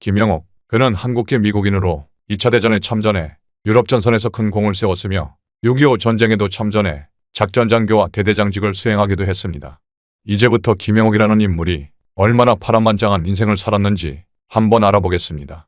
김영옥, 그는 한국계 미국인으로 2차 대전에 참전해 유럽 전선에서 큰 공을 세웠으며 6.25 전쟁에도 참전해 작전장교와 대대장직을 수행하기도 했습니다. 이제부터 김영옥이라는 인물이 얼마나 파란만장한 인생을 살았는지 한번 알아보겠습니다.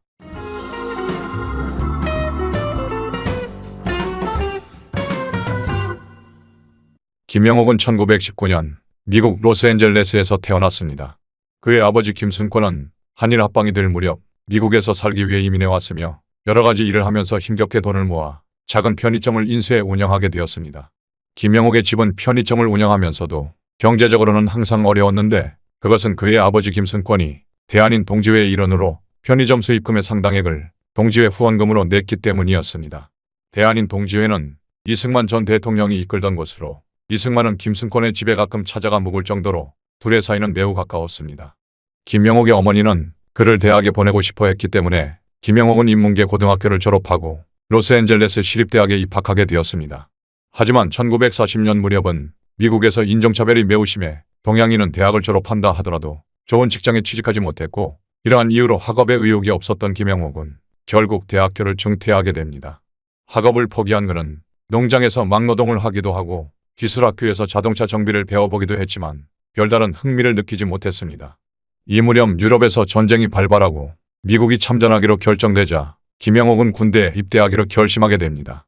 김영옥은 1919년 미국 로스앤젤레스에서 태어났습니다. 그의 아버지 김순권은 한일 합방이 될 무렵 미국에서 살기 위해 이민해 왔으며 여러 가지 일을 하면서 힘겹게 돈을 모아 작은 편의점을 인수해 운영하게 되었습니다. 김영옥의 집은 편의점을 운영하면서도 경제적으로는 항상 어려웠는데 그것은 그의 아버지 김순권이 대한인 동지회의 일원으로 편의점 수입금의 상당액을 동지회 후원금으로 냈기 때문이었습니다. 대한인 동지회는 이승만 전 대통령이 이끌던 곳으로 이승만은 김순권의 집에 가끔 찾아가 묵을 정도로 둘의 사이는 매우 가까웠습니다. 김영옥의 어머니는 그를 대학에 보내고 싶어 했기 때문에 김영옥은 인문계 고등학교를 졸업하고 로스앤젤레스 시립대학에 입학하게 되었습니다. 하지만 1940년 무렵은 미국에서 인종차별이 매우 심해 동양인은 대학을 졸업한다 하더라도 좋은 직장에 취직하지 못했고 이러한 이유로 학업에 의욕이 없었던 김영옥은 결국 대학교를 중퇴하게 됩니다. 학업을 포기한 그는 농장에서 막노동을 하기도 하고 기술학교에서 자동차 정비를 배워보기도 했지만 별다른 흥미를 느끼지 못했습니다. 이 무렵 유럽에서 전쟁이 발발하고 미국이 참전하기로 결정되자 김영옥은 군대에 입대하기로 결심하게 됩니다.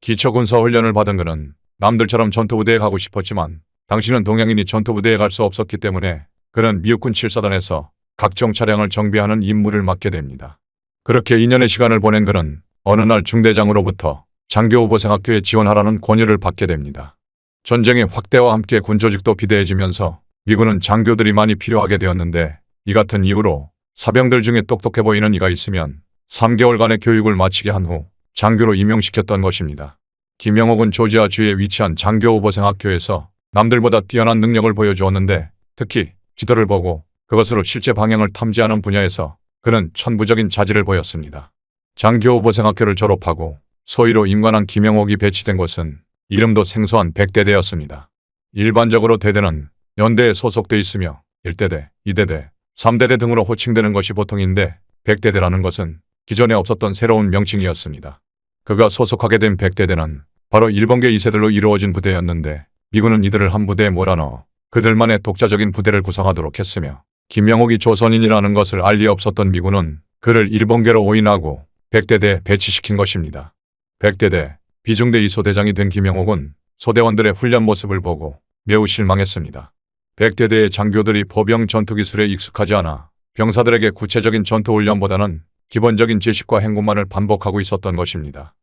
기초군사훈련을 받은 그는 남들처럼 전투부대에 가고 싶었지만 당시는 동양인이 전투부대에 갈 수 없었기 때문에 그는 미국군 7사단에서 각종 차량을 정비하는 임무를 맡게 됩니다. 그렇게 2년의 시간을 보낸 그는 어느 날 중대장으로부터 장교후보생학교에 지원하라는 권유를 받게 됩니다. 전쟁의 확대와 함께 군조직도 비대해지면서 미군은 장교들이 많이 필요하게 되었는데 이 같은 이유로 사병들 중에 똑똑해 보이는 이가 있으면 3개월간의 교육을 마치게 한 후 장교로 임용시켰던 것입니다. 김영옥은 조지아주에 위치한 장교후보생학교에서 남들보다 뛰어난 능력을 보여주었는데 특히 지도를 보고 그것으로 실제 방향을 탐지하는 분야에서 그는 천부적인 자질을 보였습니다. 장교후보생학교를 졸업하고 소위로 임관한 김영옥이 배치된 곳은 이름도 생소한 백대대였습니다. 일반적으로 대대는 연대에 소속돼 있으며 1대대, 2대대, 3대대 등으로 호칭되는 것이 보통인데 백대대라는 것은 기존에 없었던 새로운 명칭이었습니다. 그가 소속하게 된 백대대는 바로 일본계 2세들로 이루어진 부대였는데 미군은 이들을 한 부대에 몰아넣어 그들만의 독자적인 부대를 구성하도록 했으며 김영옥이 조선인이라는 것을 알 리 없었던 미군은 그를 일본계로 오인하고 백대대에 배치시킨 것입니다. 백대대 비중대 2소대장이 된 김영옥은 소대원들의 훈련 모습을 보고 매우 실망했습니다. 백대대의 장교들이 포병 전투기술에 익숙하지 않아 병사들에게 구체적인 전투훈련보다는 기본적인 지식과 행군만을 반복하고 있었던 것입니다.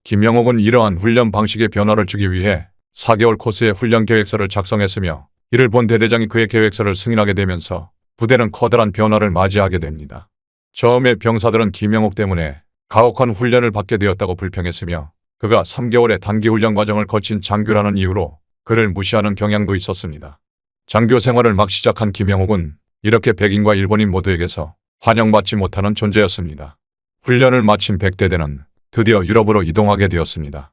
김영옥은 이러한 훈련 방식의 변화를 주기 위해 4개월 코스의 훈련 계획서를 작성했으며 이를 본 대대장이 그의 계획서를 승인하게 되면서 부대는 커다란 변화를 맞이하게 됩니다. 처음에 병사들은 김영옥 때문에 가혹한 훈련을 받게 되었다고 불평했으며 그가 3개월의 단기 훈련 과정을 거친 장교라는 이유로 그를 무시하는 경향도 있었습니다. 장교 생활을 막 시작한 김영옥은 이렇게 백인과 일본인 모두에게서 환영받지 못하는 존재였습니다. 훈련을 마친 백대대는 드디어 유럽으로 이동하게 되었습니다.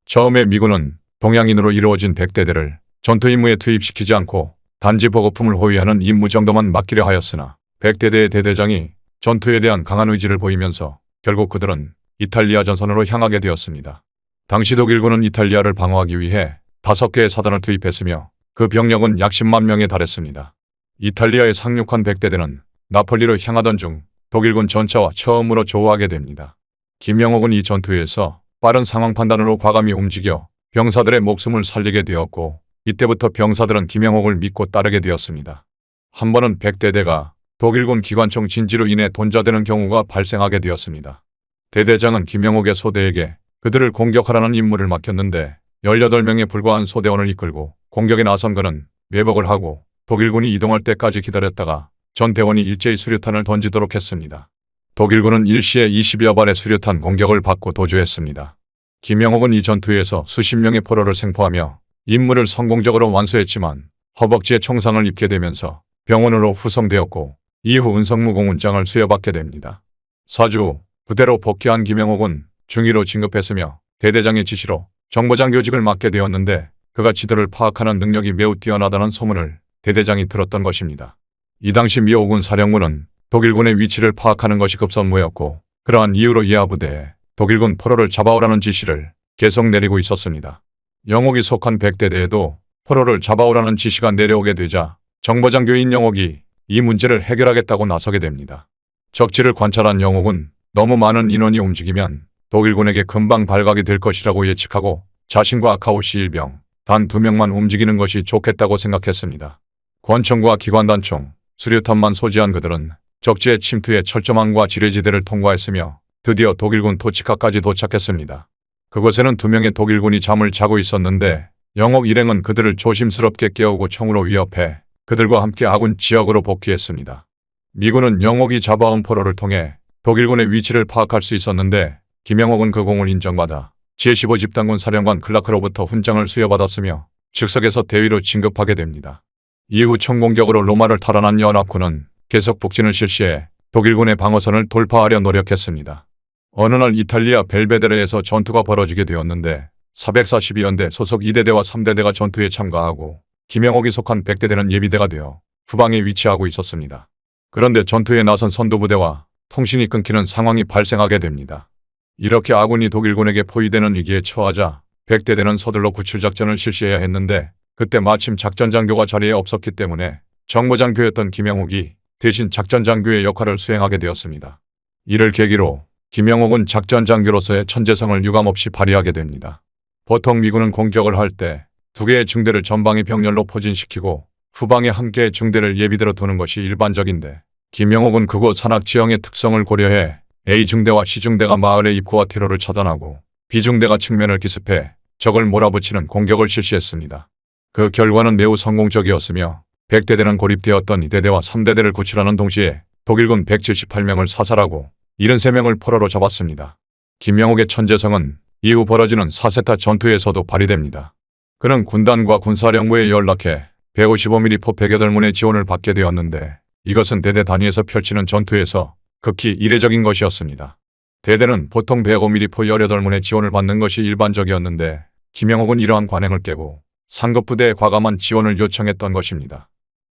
처음에 미군은 동양인으로 이루어진 백대대를 전투 임무에 투입시키지 않고 단지 보급품을 호위하는 임무 정도만 맡기려 하였으나 백대대의 대대장이 전투에 대한 강한 의지를 보이면서 결국 그들은 이탈리아 전선으로 향하게 되었습니다. 당시 독일군은 이탈리아를 방어하기 위해 5개의 사단을 투입했으며 그 병력은 약 10만 명에 달했습니다. 이탈리아에 상륙한 백대대는 나폴리로 향하던 중 독일군 전차와 처음으로 조우하게 됩니다. 김영옥은 이 전투에서 빠른 상황 판단으로 과감히 움직여 병사들의 목숨을 살리게 되었고 이때부터 병사들은 김영옥을 믿고 따르게 되었습니다. 한 번은 백대대가 독일군 기관총 진지로 인해 돈자되는 경우가 발생하게 되었습니다. 대대장은 김영옥의 소대에게 그들을 공격하라는 임무를 맡겼는데 18명에 불과한 소대원을 이끌고 공격에 나선 그는 매복을 하고 독일군이 이동할 때까지 기다렸다가 전 대원이 일제히 수류탄을 던지도록 했습니다. 독일군은 일시에 20여 발의 수류탄 공격을 받고 도주했습니다. 김영옥은 이 전투에서 수십 명의 포로를 생포하며 임무를 성공적으로 완수했지만 허벅지에 총상을 입게 되면서 병원으로 후송되었고 이후 은성무 공훈장을 수여받게 됩니다. 4주 후 부대로 복귀한 김영옥은 중위로 진급했으며 대대장의 지시로 정보장 교직을 맡게 되었는데 그가 지도를 파악하는 능력이 매우 뛰어나다는 소문을 대대장이 들었던 것입니다. 이 당시 미호군 사령부는 독일군의 위치를 파악하는 것이 급선무였고 그러한 이유로 이하 부대에 독일군 포로를 잡아오라는 지시를 계속 내리고 있었습니다. 영옥이 속한 백대대에도 포로를 잡아오라는 지시가 내려오게 되자 정보장 교인 영옥이 이 문제를 해결하겠다고 나서게 됩니다. 적지를 관찰한 영옥은 너무 많은 인원이 움직이면 독일군에게 금방 발각이 될 것이라고 예측하고 자신과 아카오시 일병 단 2명만 움직이는 것이 좋겠다고 생각했습니다. 권총과 기관단총, 수류탄만 소지한 그들은 적지의 침투에 철조망과 지뢰지대를 통과했으며 드디어 독일군 토치카까지 도착했습니다. 그곳에는 2명의 독일군이 잠을 자고 있었는데 영옥 일행은 그들을 조심스럽게 깨우고 총으로 위협해 그들과 함께 아군 지역으로 복귀했습니다. 미군은 영옥이 잡아온 포로를 통해 독일군의 위치를 파악할 수 있었는데 김영옥은 그 공을 인정받아 제15 집단군 사령관 클라크로부터 훈장을 수여받았으며 즉석에서 대위로 진급하게 됩니다. 이후 총공격으로 로마를 탈환한 연합군은 계속 북진을 실시해 독일군의 방어선을 돌파하려 노력했습니다. 어느 날 이탈리아 벨베데레에서 전투가 벌어지게 되었는데 442연대 소속 2대대와 3대대가 전투에 참가하고 김영옥이 속한 백대대는 예비대가 되어 후방에 위치하고 있었습니다. 그런데 전투에 나선 선두부대와 통신이 끊기는 상황이 발생하게 됩니다. 이렇게 아군이 독일군에게 포위되는 위기에 처하자 백대대는 서둘러 구출작전을 실시해야 했는데 그때 마침 작전장교가 자리에 없었기 때문에 정보장교였던 김영옥이 대신 작전장교의 역할을 수행하게 되었습니다. 이를 계기로 김영옥은 작전장교로서의 천재성을 유감없이 발휘하게 됩니다. 보통 미군은 공격을 할 때 2개의 중대를 전방의 병렬로 포진시키고 후방에 1개의 중대를 예비대로 두는 것이 일반적인데 김영옥은 그곳 산악 지형의 특성을 고려해 A중대와 C중대가 마을의 입구와 퇴로를 차단하고 B중대가 측면을 기습해 적을 몰아붙이는 공격을 실시했습니다. 그 결과는 매우 성공적이었으며 백대대는 고립되었던 2대대와 3대대를 구출하는 동시에 독일군 178명을 사살하고 73명을 포로로 잡았습니다. 김영옥의 천재성은 이후 벌어지는 4세타 전투에서도 발휘됩니다. 그는 군단과 군사령부에 연락해 155mm 포 108문의 지원을 받게 되었는데 이것은 대대 단위에서 펼치는 전투에서 극히 이례적인 것이었습니다. 대대는 보통 105mm 포 18문의 지원을 받는 것이 일반적이었는데 김영옥은 이러한 관행을 깨고 상급부대에 과감한 지원을 요청했던 것입니다.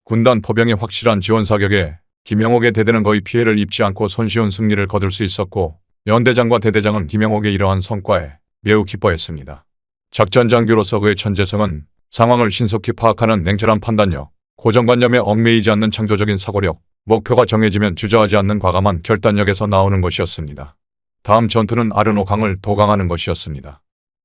군단 포병의 확실한 지원 사격에 김영옥의 대대는 거의 피해를 입지 않고 손쉬운 승리를 거둘 수 있었고 연대장과 대대장은 김영옥의 이러한 성과에 매우 기뻐했습니다. 작전장교로서 그의 천재성은 상황을 신속히 파악하는 냉철한 판단력, 고정관념에 얽매이지 않는 창조적인 사고력, 목표가 정해지면 주저하지 않는 과감한 결단력에서 나오는 것이었습니다. 다음 전투는 아르노 강을 도강하는 것이었습니다.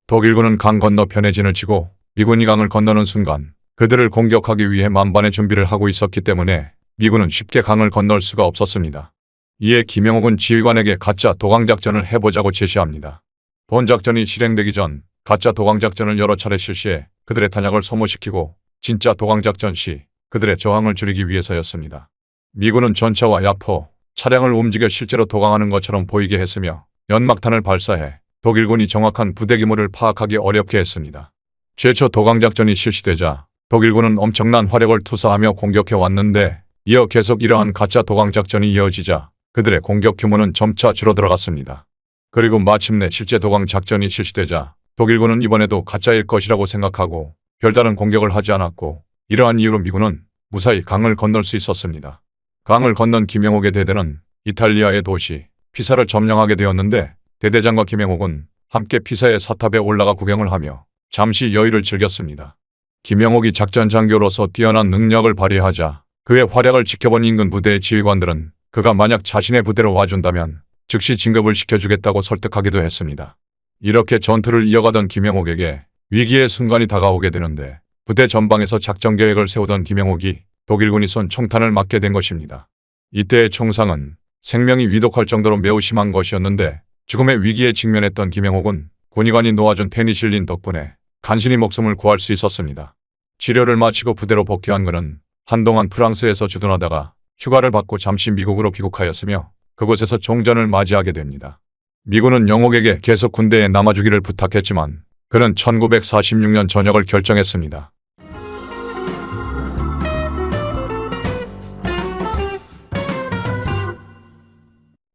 독일군은 강 건너편에 진을 치고 미군이 강을 건너는 순간 그들을 공격하기 위해 만반의 준비를 하고 있었기 때문에 미군은 쉽게 강을 건널 수가 없었습니다. 이에 김영옥은 지휘관에게 가짜 도강작전을 해보자고 제시합니다. 본 작전이 실행되기 전 가짜 도강작전을 여러 차례 실시해 그들의 탄약을 소모시키고 진짜 도강작전 시 그들의 저항을 줄이기 위해서였습니다. 미군은 전차와 야포, 차량을 움직여 실제로 도강하는 것처럼 보이게 했으며 연막탄을 발사해 독일군이 정확한 부대 규모를 파악하기 어렵게 했습니다. 최초 도강작전이 실시되자 독일군은 엄청난 화력을 투사하며 공격해 왔는데 이어 계속 이러한 가짜 도강작전이 이어지자 그들의 공격 규모는 점차 줄어들어갔습니다. 그리고 마침내 실제 도강작전이 실시되자 독일군은 이번에도 가짜일 것이라고 생각하고 별다른 공격을 하지 않았고 이러한 이유로 미군은 무사히 강을 건널 수 있었습니다. 강을 건넌 김영옥의 대대는 이탈리아의 도시 피사를 점령하게 되었는데 대대장과 김영옥은 함께 피사의 사탑에 올라가 구경을 하며 잠시 여유를 즐겼습니다. 김영옥이 작전장교로서 뛰어난 능력을 발휘하자 그의 활약을 지켜본 인근 부대의 지휘관들은 그가 만약 자신의 부대로 와준다면 즉시 진급을 시켜주겠다고 설득하기도 했습니다. 이렇게 전투를 이어가던 김영옥에게 위기의 순간이 다가오게 되는데 부대 전방에서 작전 계획을 세우던 김영옥이 독일군이 쏜 총탄을 맞게 된 것입니다. 이때의 총상은 생명이 위독할 정도로 매우 심한 것이었는데 죽음의 위기에 직면했던 김영옥은 군의관이 놓아준 페니실린 덕분에 간신히 목숨을 구할 수 있었습니다. 치료를 마치고 부대로 복귀한 그는 한동안 프랑스에서 주둔하다가 휴가를 받고 잠시 미국으로 귀국하였으며 그곳에서 종전을 맞이하게 됩니다. 미군은 영옥에게 계속 군대에 남아주기를 부탁했지만 그는 1946년 전역을 결정했습니다.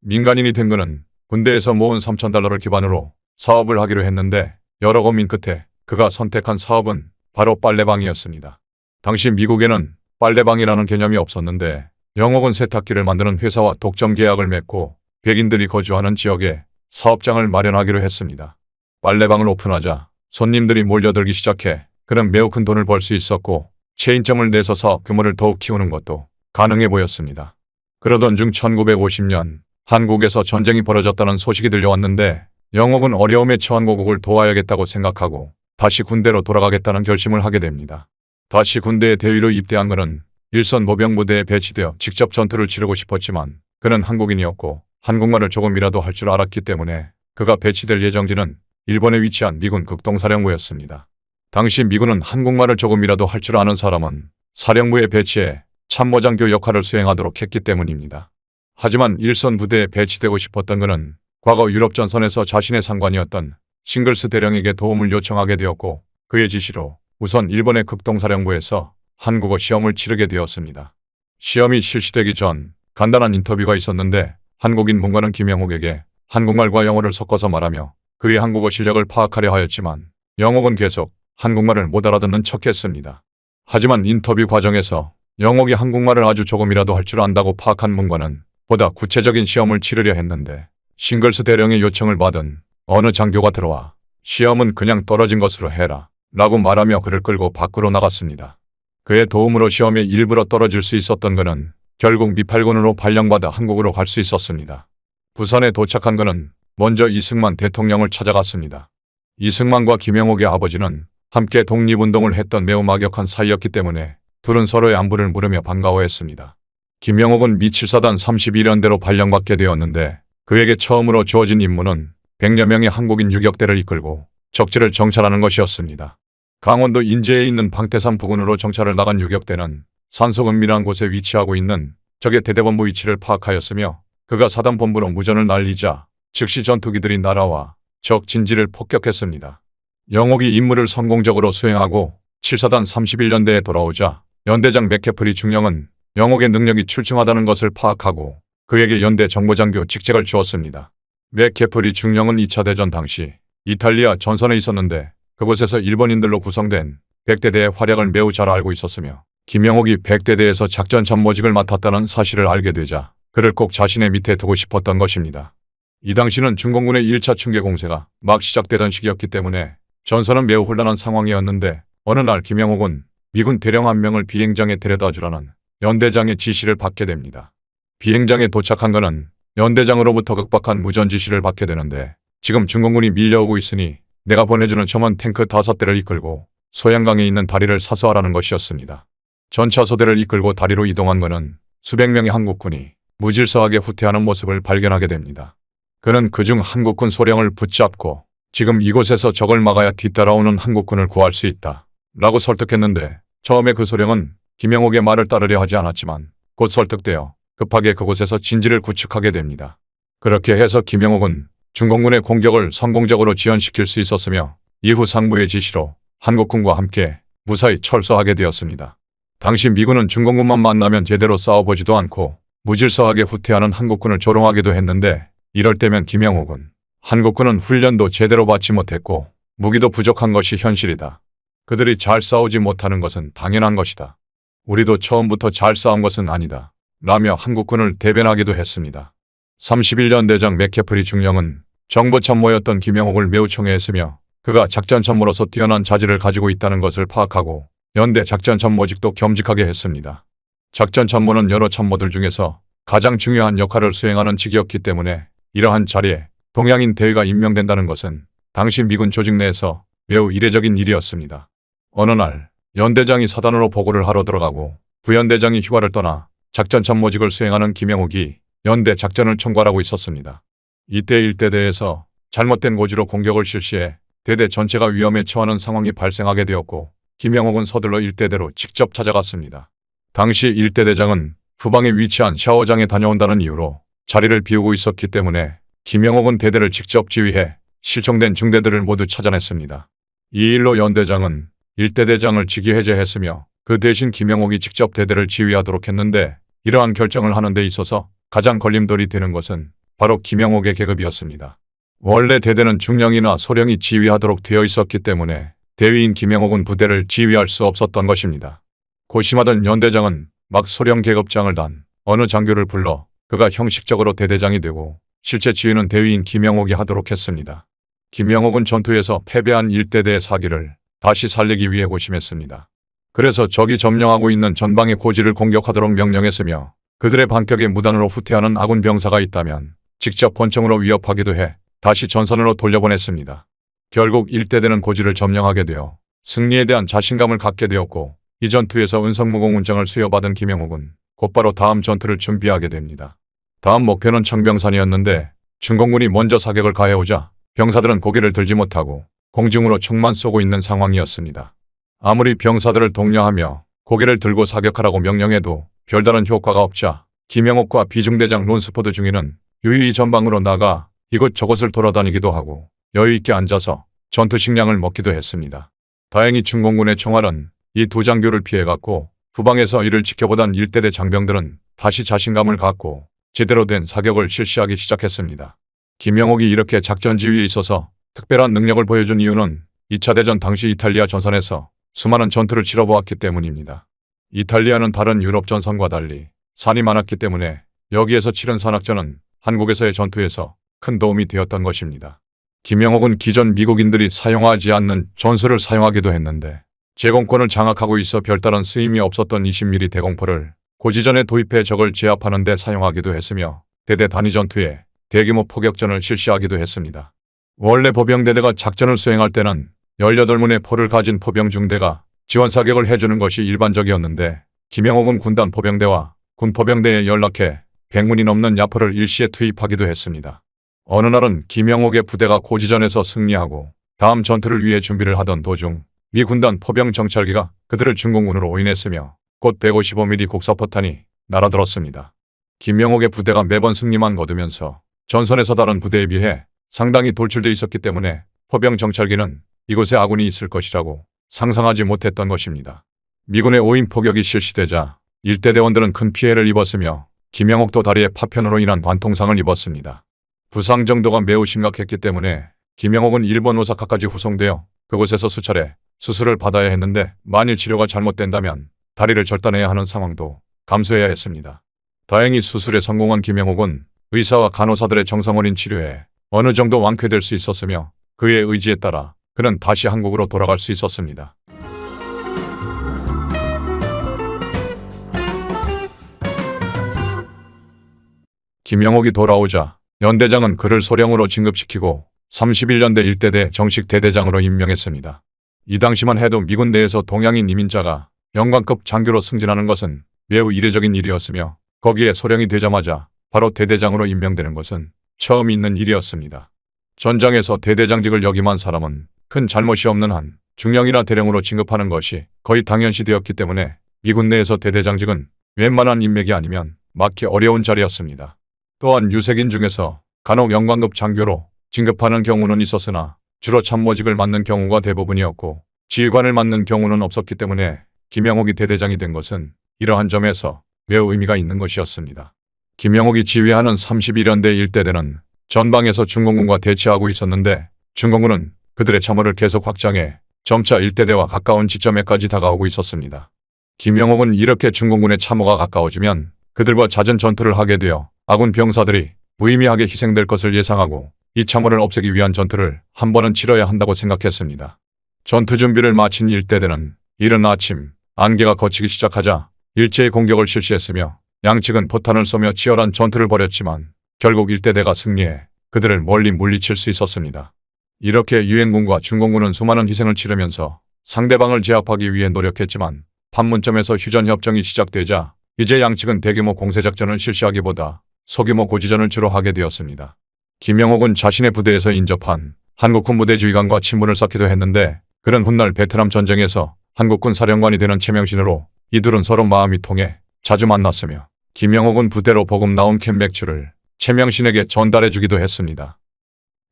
민간인이 된 그는 군대에서 모은 3,000달러를 기반으로 사업을 하기로 했는데 여러 고민 끝에 그가 선택한 사업은 바로 빨래방이었습니다. 당시 미국에는 빨래방이라는 개념이 없었는데 영옥은 세탁기를 만드는 회사와 독점 계약을 맺고 백인들이 거주하는 지역에 사업장을 마련하기로 했습니다. 빨래방을 오픈하자 손님들이 몰려들기 시작해 그는 매우 큰 돈을 벌 수 있었고 체인점을 내서 사업 규모를 더욱 키우는 것도 가능해 보였습니다. 그러던 중 1950년 한국에서 전쟁이 벌어졌다는 소식이 들려왔는데 영옥은 어려움에 처한 고국을 도와야겠다고 생각하고 다시 군대로 돌아가겠다는 결심을 하게 됩니다. 다시 군대에 대위로 입대한 그는 일선 모병부대에 배치되어 직접 전투를 치르고 싶었지만 그는 한국인이었고 한국말을 조금이라도 할 줄 알았기 때문에 그가 배치될 예정지는 일본에 위치한 미군 극동사령부였습니다. 당시 미군은 한국말을 조금이라도 할 줄 아는 사람은 사령부에 배치해 참모장교 역할을 수행하도록 했기 때문입니다. 하지만 일선 부대에 배치되고 싶었던 그는 과거 유럽 전선에서 자신의 상관이었던 싱글스 대령에게 도움을 요청하게 되었고 그의 지시로 우선 일본의 극동사령부에서 한국어 시험을 치르게 되었습니다. 시험이 실시되기 전 간단한 인터뷰가 있었는데 한국인 문관은 김영옥에게 한국말과 영어를 섞어서 말하며 그의 한국어 실력을 파악하려 하였지만 영옥은 계속 한국말을 못 알아듣는 척했습니다. 하지만 인터뷰 과정에서 영옥이 한국말을 아주 조금이라도 할 줄 안다고 파악한 문관은 보다 구체적인 시험을 치르려 했는데 싱글스 대령의 요청을 받은 어느 장교가 들어와 시험은 그냥 떨어진 것으로 해라 라고 말하며 그를 끌고 밖으로 나갔습니다. 그의 도움으로 시험에 일부러 떨어질 수 있었던 그는 결국 미팔군으로 발령받아 한국으로 갈 수 있었습니다. 부산에 도착한 그는 먼저 이승만 대통령을 찾아갔습니다. 이승만과 김영옥의 아버지는 함께 독립운동을 했던 매우 막역한 사이였기 때문에 둘은 서로의 안부를 물으며 반가워했습니다. 김영옥은 미7사단 31연대로 발령받게 되었는데 그에게 처음으로 주어진 임무는 100여 명의 한국인 유격대를 이끌고 적지를 정찰하는 것이었습니다. 강원도 인제에 있는 방태산 부근으로 정찰을 나간 유격대는 산속은밀한 곳에 위치하고 있는 적의 대대본부 위치를 파악하였으며 그가 사단본부로 무전을 날리자 즉시 전투기들이 날아와 적 진지를 폭격했습니다. 영옥이 임무를 성공적으로 수행하고 7사단 31연대에 돌아오자 연대장 맥캐프리 중령은 영옥의 능력이 출중하다는 것을 파악하고 그에게 연대 정보장교 직책을 주었습니다. 맥캐프리 중령은 2차 대전 당시 이탈리아 전선에 있었는데 그곳에서 일본인들로 구성된 백대대의 활약을 매우 잘 알고 있었으며 김영옥이 백대대에서 작전 참모직을 맡았다는 사실을 알게 되자 그를 꼭 자신의 밑에 두고 싶었던 것입니다. 이 당시는 중공군의 1차 충계 공세가 막 시작되던 시기였기 때문에 전선은 매우 혼란한 상황이었는데 어느 날 김영옥은 미군 대령 한 명을 비행장에 데려다 주라는 연대장의 지시를 받게 됩니다. 비행장에 도착한 그는 연대장으로부터 극박한 무전 지시를 받게 되는데 지금 중공군이 밀려오고 있으니 내가 보내주는 첨원 탱크 5대를 이끌고 소양강에 있는 다리를 사수하라는 것이었습니다. 전차 소대를 이끌고 다리로 이동한 그는 수백 명의 한국군이 무질서하게 후퇴하는 모습을 발견하게 됩니다. 그는 그중 한국군 소령을 붙잡고 지금 이곳에서 적을 막아야 뒤따라오는 한국군을 구할 수 있다 라고 설득했는데 처음에 그 소령은 김영옥의 말을 따르려 하지 않았지만 곧 설득되어 급하게 그곳에서 진지를 구축하게 됩니다. 그렇게 해서 김영옥은 중공군의 공격을 성공적으로 지연시킬 수 있었으며 이후 상부의 지시로 한국군과 함께 무사히 철수하게 되었습니다. 당시 미군은 중공군만 만나면 제대로 싸워보지도 않고 무질서하게 후퇴하는 한국군을 조롱하기도 했는데 이럴 때면 김영옥은 한국군은 훈련도 제대로 받지 못했고 무기도 부족한 것이 현실이다. 그들이 잘 싸우지 못하는 것은 당연한 것이다. 우리도 처음부터 잘 싸운 것은 아니다. 라며 한국군을 대변하기도 했습니다. 31연대장 맥캐프리 중령은 정보참모였던 김영옥을 매우 총애했으며 그가 작전참모로서 뛰어난 자질을 가지고 있다는 것을 파악하고 연대 작전참모직도 겸직하게 했습니다. 작전참모는 여러 참모들 중에서 가장 중요한 역할을 수행하는 직이었기 때문에 이러한 자리에 동양인 대위가 임명된다는 것은 당시 미군 조직 내에서 매우 이례적인 일이었습니다. 어느 날 연대장이 사단으로 보고를 하러 들어가고 부연대장이 휴가를 떠나 작전참모직을 수행하는 김영옥이 연대 작전을 총괄하고 있었습니다. 이때 일대대에서 잘못된 고지로 공격을 실시해 대대 전체가 위험에 처하는 상황이 발생하게 되었고 김영옥은 서둘러 일대대로 직접 찾아갔습니다. 당시 일대대장은 후방에 위치한 샤워장에 다녀온다는 이유로 자리를 비우고 있었기 때문에 김영옥은 대대를 직접 지휘해 실종된 중대들을 모두 찾아냈습니다. 이 일로 연대장은 일대대장을 직위 해제했으며 그 대신 김영옥이 직접 대대를 지휘하도록 했는데 이러한 결정을 하는 데 있어서 가장 걸림돌이 되는 것은 바로 김영옥의 계급이었습니다. 원래 대대는 중령이나 소령이 지휘하도록 되어 있었기 때문에 대위인 김영옥은 부대를 지휘할 수 없었던 것입니다. 고심하던 연대장은 막 소령 계급장을 단 어느 장교를 불러 그가 형식적으로 대대장이 되고 실제 지휘는 대위인 김영옥이 하도록 했습니다. 김영옥은 전투에서 패배한 일대대의 사기를 다시 살리기 위해 고심했습니다. 그래서 적이 점령하고 있는 전방의 고지를 공격하도록 명령했으며 그들의 반격에 무단으로 후퇴하는 아군 병사가 있다면 직접 권총으로 위협하기도 해 다시 전선으로 돌려보냈습니다. 결국 일대대는 고지를 점령하게 되어 승리에 대한 자신감을 갖게 되었고 이 전투에서 은성무공훈장을 수여받은 김영옥은 곧바로 다음 전투를 준비하게 됩니다. 다음 목표는 청병산이었는데 중공군이 먼저 사격을 가해오자 병사들은 고개를 들지 못하고 공중으로 총만 쏘고 있는 상황이었습니다. 아무리 병사들을 독려하며 고개를 들고 사격하라고 명령해도 별다른 효과가 없자 김영옥과 비중대장 론스포드 중위는 유유히 전방으로 나가 이곳저곳을 돌아다니기도 하고 여유있게 앉아서 전투 식량을 먹기도 했습니다. 다행히 중공군의 총알은 이 두 장교를 피해갔고 후방에서 이를 지켜보던 일대대 장병들은 다시 자신감을 갖고 제대로 된 사격을 실시하기 시작했습니다. 김영옥이 이렇게 작전 지휘에 있어서 특별한 능력을 보여준 이유는 2차 대전 당시 이탈리아 전선에서 수많은 전투를 치러보았기 때문입니다. 이탈리아는 다른 유럽 전선과 달리 산이 많았기 때문에 여기에서 치른 산악전은 한국에서의 전투에서 큰 도움이 되었던 것입니다. 김영옥은 기존 미국인들이 사용하지 않는 전술을 사용하기도 했는데 제공권을 장악하고 있어 별다른 쓰임이 없었던 20mm 대공포를 고지전에 도입해 적을 제압하는 데 사용하기도 했으며 대대 단위 전투에 대규모 포격전을 실시하기도 했습니다. 원래 포병대대가 작전을 수행할 때는 18문의 포를 가진 포병중대가 지원사격을 해주는 것이 일반적이었는데 김영옥은 군단 포병대와 군포병대에 연락해 100문이 넘는 야포를 일시에 투입하기도 했습니다. 어느 날은 김영옥의 부대가 고지전에서 승리하고 다음 전투를 위해 준비를 하던 도중 미 군단 포병 정찰기가 그들을 중공군으로 오인했으며 곧 155mm 곡사포탄이 날아들었습니다. 김영옥의 부대가 매번 승리만 거두면서 전선에서 다른 부대에 비해 상당히 돌출돼 있었기 때문에 포병 정찰기는 이곳에 아군이 있을 것이라고 상상하지 못했던 것입니다. 미군의 오인 포격이 실시되자 일대 대원들은 큰 피해를 입었으며 김영옥도 다리에 파편으로 인한 관통상을 입었습니다. 부상 정도가 매우 심각했기 때문에 김영옥은 일본 오사카까지 후송되어 그곳에서 수차례 수술을 받아야 했는데 만일 치료가 잘못된다면 다리를 절단해야 하는 상황도 감수해야 했습니다. 다행히 수술에 성공한 김영옥은 의사와 간호사들의 정성 어린 치료에 어느 정도 완쾌될 수 있었으며 그의 의지에 따라 그는 다시 한국으로 돌아갈 수 있었습니다. 김영옥이 돌아오자 연대장은 그를 소령으로 진급시키고 31년대 일대대 정식 대대장으로 임명했습니다. 이 당시만 해도 미군 내에서 동양인 이민자가 영관급 장교로 승진하는 것은 매우 이례적인 일이었으며 거기에 소령이 되자마자 바로 대대장으로 임명되는 것은 처음 있는 일이었습니다. 전장에서 대대장직을 역임한 사람은 큰 잘못이 없는 한 중령이나 대령으로 진급하는 것이 거의 당연시되었기 때문에 미군 내에서 대대장직은 웬만한 인맥이 아니면 맡기 어려운 자리였습니다. 또한 유색인 중에서 간혹 영관급 장교로 진급하는 경우는 있었으나 주로 참모직을 맡는 경우가 대부분이었고 지휘관을 맡는 경우는 없었기 때문에 김영옥이 대대장이 된 것은 이러한 점에서 매우 의미가 있는 것이었습니다. 김영옥이 지휘하는 31연대 일대대는 전방에서 중공군과 대치하고 있었는데 중공군은 그들의 참호를 계속 확장해 점차 일대대와 가까운 지점에까지 다가오고 있었습니다. 김영옥은 이렇게 중공군의 참호가 가까워지면 그들과 잦은 전투를 하게 되어 아군 병사들이 무의미하게 희생될 것을 예상하고 이 참호를 없애기 위한 전투를 한 번은 치러야 한다고 생각했습니다. 전투 준비를 마친 일대대는 이른 아침 안개가 걷히기 시작하자 일제히 공격을 실시했으며 양측은 포탄을 쏘며 치열한 전투를 벌였지만 결국 일대대가 승리해 그들을 멀리 물리칠 수 있었습니다. 이렇게 유엔군과 중공군은 수많은 희생을 치르면서 상대방을 제압하기 위해 노력했지만 판문점에서 휴전협정이 시작되자 이제 양측은 대규모 공세작전을 실시하기보다 소규모 고지전을 주로 하게 되었습니다. 김영옥은 자신의 부대에서 인접한 한국군 부대지휘관과 친분을 쌓기도 했는데 그는 훗날 베트남 전쟁에서 한국군 사령관이 되는 최명신으로 이둘은 서로 마음이 통해 자주 만났으며 김영옥은 부대로 보금 나온 캔 맥주를 최명신에게 전달해 주기도 했습니다.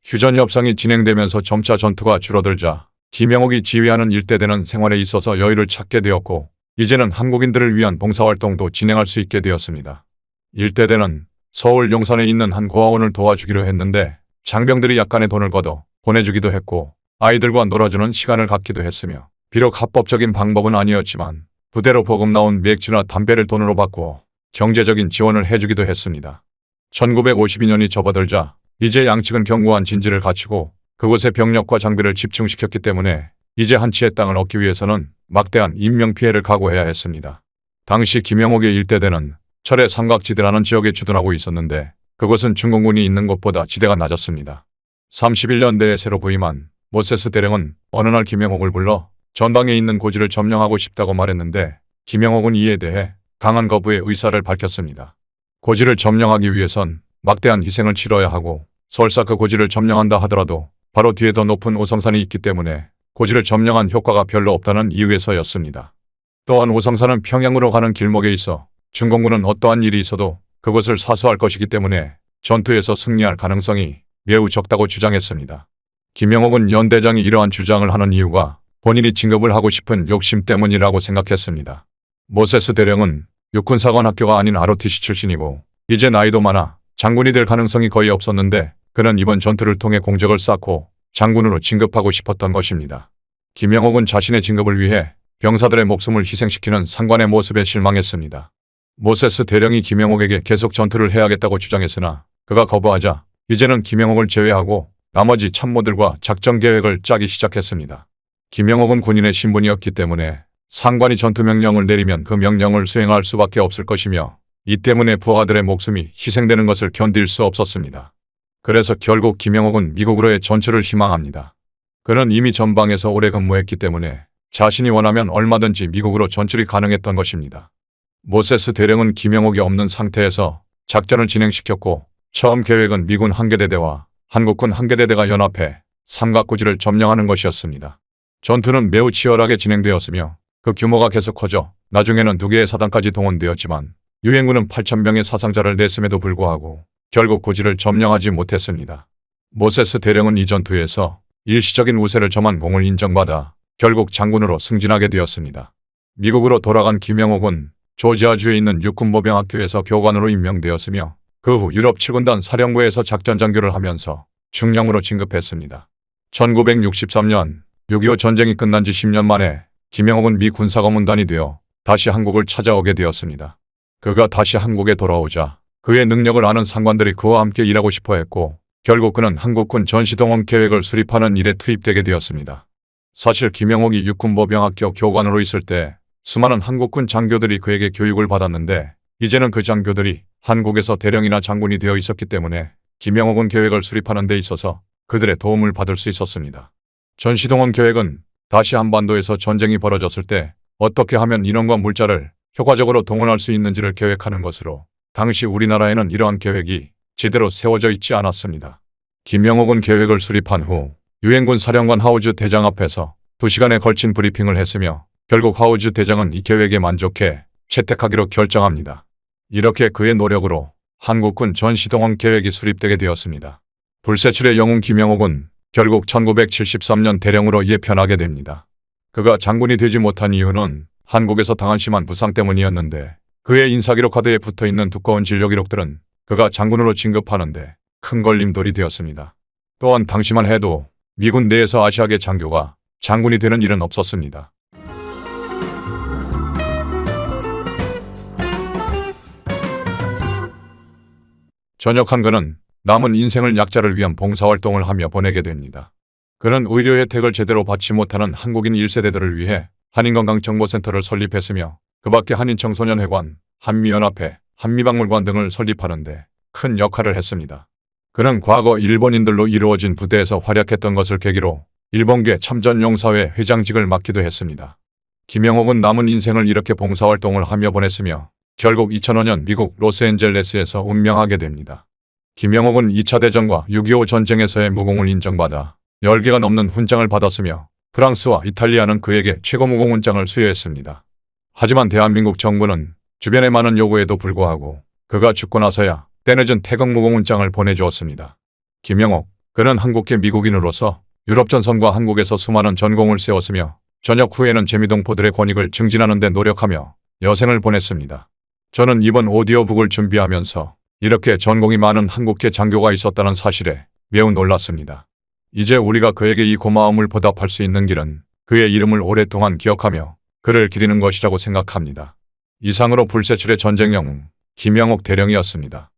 휴전협상이 진행되면서 점차 전투가 줄어들자 김영옥이 지휘하는 일대대는 생활에 있어서 여유를 찾게 되었고 이제는 한국인들을 위한 봉사활동도 진행할 수 있게 되었습니다. 일대대는 서울 용산에 있는 한 고아원을 도와주기로 했는데 장병들이 약간의 돈을 걷어 보내주기도 했고 아이들과 놀아주는 시간을 갖기도 했으며 비록 합법적인 방법은 아니었지만 부대로 보급 나온 맥주나 담배를 돈으로 바꾸어 경제적인 지원을 해주기도 했습니다. 1952년이 접어들자 이제 양측은 견고한 진지를 갖추고 그곳에 병력과 장비를 집중시켰기 때문에 이제 한 치의 땅을 얻기 위해서는 막대한 인명피해를 각오해야 했습니다. 당시 김영옥의 일대대는 철의 삼각지대라는 지역에 주둔하고 있었는데 그곳은 중공군이 있는 곳보다 지대가 낮았습니다. 31년대에 새로 부임한 모세스 대령은 어느 날 김영옥을 불러 전방에 있는 고지를 점령하고 싶다고 말했는데 김영옥은 이에 대해 강한 거부의 의사를 밝혔습니다. 고지를 점령하기 위해선 막대한 희생을 치러야 하고 설사 그 고지를 점령한다 하더라도 바로 뒤에 더 높은 오성산이 있기 때문에 고지를 점령한 효과가 별로 없다는 이유에서였습니다. 또한 오성산은 평양으로 가는 길목에 있어 중공군은 어떠한 일이 있어도 그것을 사수할 것이기 때문에 전투에서 승리할 가능성이 매우 적다고 주장했습니다. 김영옥은 연대장이 이러한 주장을 하는 이유가 본인이 진급을 하고 싶은 욕심 때문이라고 생각했습니다. 모세스 대령은 육군사관학교가 아닌 ROTC 출신이고 이제 나이도 많아 장군이 될 가능성이 거의 없었는데 그는 이번 전투를 통해 공적을 쌓고 장군으로 진급하고 싶었던 것입니다. 김영옥은 자신의 진급을 위해 병사들의 목숨을 희생시키는 상관의 모습에 실망했습니다. 모세스 대령이 김영옥에게 계속 전투를 해야겠다고 주장했으나 그가 거부하자 이제는 김영옥을 제외하고 나머지 참모들과 작전 계획을 짜기 시작했습니다. 김영옥은 군인의 신분이었기 때문에 상관이 전투 명령을 내리면 그 명령을 수행할 수밖에 없을 것이며 이 때문에 부하들의 목숨이 희생되는 것을 견딜 수 없었습니다. 그래서 결국 김영옥은 미국으로의 전출을 희망합니다. 그는 이미 전방에서 오래 근무했기 때문에 자신이 원하면 얼마든지 미국으로 전출이 가능했던 것입니다. 모세스 대령은 김영옥이 없는 상태에서 작전을 진행시켰고 처음 계획은 미군 한개대대와 한국군 한개대대가 연합해 삼각고지를 점령하는 것이었습니다. 전투는 매우 치열하게 진행되었으며 그 규모가 계속 커져 나중에는 2개의 사단까지 동원되었지만 유엔군은 8,000명의 사상자를 냈음에도 불구하고 결국 고지를 점령하지 못했습니다. 모세스 대령은 이 전투에서 일시적인 우세를 점한 공을 인정받아 결국 장군으로 승진하게 되었습니다. 미국으로 돌아간 김영옥은 조지아주에 있는 육군모병학교에서 교관으로 임명되었으며 그 후 유럽 7군단 사령부에서 작전 장교를 하면서 중령으로 진급했습니다. 1963년 6.25 전쟁이 끝난 지 10년 만에 김영옥은 미 군사고문단이 되어 다시 한국을 찾아오게 되었습니다. 그가 다시 한국에 돌아오자 그의 능력을 아는 상관들이 그와 함께 일하고 싶어 했고 결국 그는 한국군 전시동원 계획을 수립하는 일에 투입되게 되었습니다. 사실 김영옥이 육군모병학교 교관으로 있을 때 수많은 한국군 장교들이 그에게 교육을 받았는데 이제는 그 장교들이 한국에서 대령이나 장군이 되어 있었기 때문에 김영옥은 계획을 수립하는 데 있어서 그들의 도움을 받을 수 있었습니다. 전시동원 계획은 다시 한반도에서 전쟁이 벌어졌을 때 어떻게 하면 인원과 물자를 효과적으로 동원할 수 있는지를 계획하는 것으로 당시 우리나라에는 이러한 계획이 제대로 세워져 있지 않았습니다. 김영옥은 계획을 수립한 후 유엔군 사령관 하우즈 대장 앞에서 2시간에 걸친 브리핑을 했으며 결국 하우즈 대장은 이 계획에 만족해 채택하기로 결정합니다. 이렇게 그의 노력으로 한국군 전시동원 계획이 수립되게 되었습니다. 불세출의 영웅 김영옥은 결국 1973년 대령으로 예편하게 됩니다. 그가 장군이 되지 못한 이유는 한국에서 당한 심한 부상 때문이었는데 그의 인사기록 카드에 붙어있는 두꺼운 진료 기록들은 그가 장군으로 진급하는데 큰 걸림돌이 되었습니다. 또한 당시만 해도 미군 내에서 아시아계 장교가 장군이 되는 일은 없었습니다. 전역한 그는 남은 인생을 약자를 위한 봉사활동을 하며 보내게 됩니다. 그는 의료 혜택을 제대로 받지 못하는 한국인 1세대들을 위해 한인건강정보센터를 설립했으며 그 밖에 한인청소년회관, 한미연합회, 한미박물관 등을 설립하는데 큰 역할을 했습니다. 그는 과거 일본인들로 이루어진 부대에서 활약했던 것을 계기로 일본계 참전용사회 회장직을 맡기도 했습니다. 김영옥은 남은 인생을 이렇게 봉사활동을 하며 보냈으며 결국 2005년 미국 로스앤젤레스에서 운명하게 됩니다. 김영옥은 2차 대전과 6.25 전쟁에서의 무공을 인정받아 10개가 넘는 훈장을 받았으며 프랑스와 이탈리아는 그에게 최고무공훈장을 수여했습니다. 하지만 대한민국 정부는 주변의 많은 요구에도 불구하고 그가 죽고 나서야 때늦은 태극무공훈장을 보내주었습니다. 김영옥, 그는 한국계 미국인으로서 유럽전선과 한국에서 수많은 전공을 세웠으며 전역 후에는 재미동포들의 권익을 증진하는 데 노력하며 여생을 보냈습니다. 저는 이번 오디오북을 준비하면서 이렇게 전공이 많은 한국계 장교가 있었다는 사실에 매우 놀랐습니다. 이제 우리가 그에게 이 고마움을 보답할 수 있는 길은 그의 이름을 오랫동안 기억하며 그를 기리는 것이라고 생각합니다. 이상으로 불세출의 전쟁 영웅 김영옥 대령이었습니다.